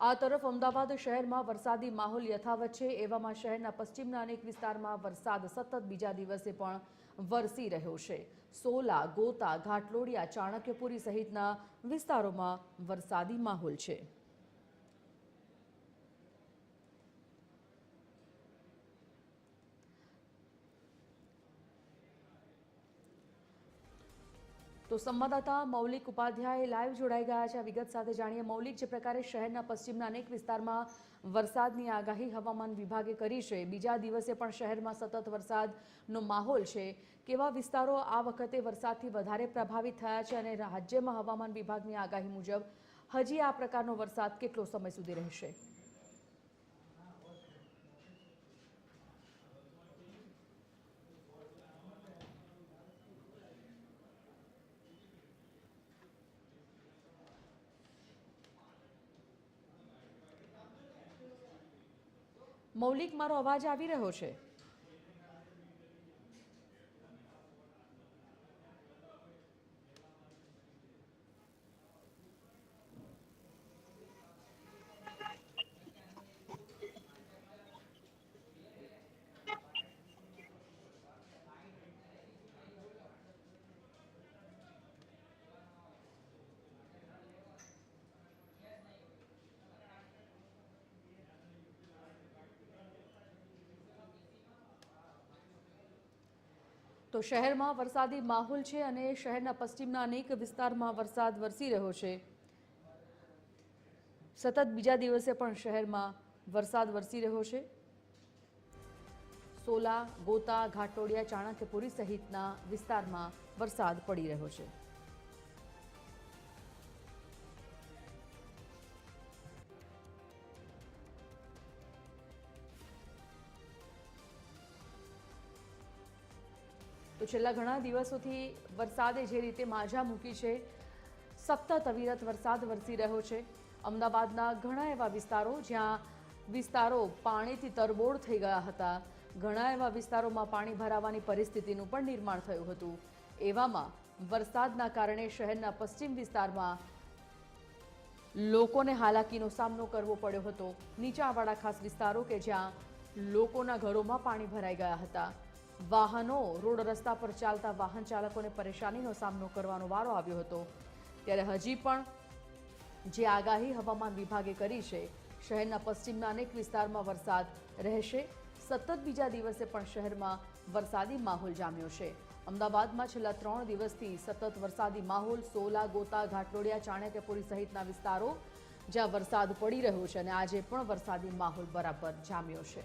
આ તરફ અમદાવાદ શહેરમાં વરસાદી માહોલ યથાવત છે। એવામાં શહેરના પશ્ચિમના અનેક વિસ્તારમાં વરસાદ સતત બીજા દિવસે પણ વરસી રહ્યો છે। સોલા, ગોતા, ઘાટલોડિયા, ચાણક્યપુરી સહિતના વિસ્તારોમાં વરસાદી માહોલ છે। તો સંવાદદાતા મૌલિક ઉપાધ્યાય લાઈવ જોડાઈ ગયા છે। આ વિગત સાથે જાણીએ મૌલિક, જે પ્રકારે શહેરના પશ્ચિમના અનેક વિસ્તારમાં વરસાદની આગાહી હવામાન વિભાગે કરી છે, બીજા દિવસે પણ શહેરમાં સતત વરસાદનો માહોલ છે। કેવા વિસ્તારો આ વખતે વરસાદથી વધારે પ્રભાવિત થયા છે અને રાજ્યમાં હવામાન વિભાગની આગાહી મુજબ હજી આ પ્રકારનો વરસાદ કેટલો સમય સુધી રહેશે? મૌલિક, મારો અવાજ આવી રહ્યો છે? તો શહેરમાં વરસાદી માહોલ છે અને શહેરના પશ્ચિમના અનેક વિસ્તારમાં વરસાદ વરસી રહ્યો છે। સતત બીજા દિવસે પણ શહેરમાં વરસાદ વરસી રહ્યો છે। સોલા, ગોતા, ઘાટલોડિયા, ચાણક્યપુરી સહિતના વિસ્તારમાં વરસાદ પડી રહ્યો છે। તો છેલ્લા ઘણા દિવસોથી વરસાદે જે રીતે માજા મૂકી છે, સતત અવિરત વરસાદ વરસી રહ્યો છે। અમદાવાદના ઘણા એવા વિસ્તારો જ્યાં વિસ્તારો પાણીથી તરબોળ થઈ ગયા હતા, ઘણા એવા વિસ્તારોમાં પાણી ભરાવાની પરિસ્થિતિનું પણ નિર્માણ થયું હતું। એવામાં વરસાદના કારણે શહેરના પશ્ચિમ વિસ્તારમાં લોકોને હાલાકીનો સામનો કરવો પડ્યો હતો। નીચાણવાળા ખાસ વિસ્તારો કે જ્યાં લોકોના ઘરોમાં પાણી ભરાઈ ગયા હતા, વાહનો રોડ રસ્તા પર ચાલતા વાહન ચાલકોને પરેશાનીનો સામનો કરવાનો વારો આવ્યો હતો। ત્યારે હજી પણ જે આગાહી હવામાન વિભાગે કરી છે, શહેરના પશ્ચિમના અનેક વિસ્તારમાં વરસાદ રહેશે। સતત બીજા દિવસે પણ શહેરમાં વરસાદી માહોલ જામ્યો છે। અમદાવાદમાં છેલ્લા 3 દિવસથી સતત વરસાદી માહોલ, સોલા, ગોતા, ઘાટલોડિયા, ચાણક્યપુરી સહિતના વિસ્તારો જ્યાં વરસાદ પડી રહ્યો છે અને આજે પણ વરસાદી માહોલ બરાબર જામ્યો છે।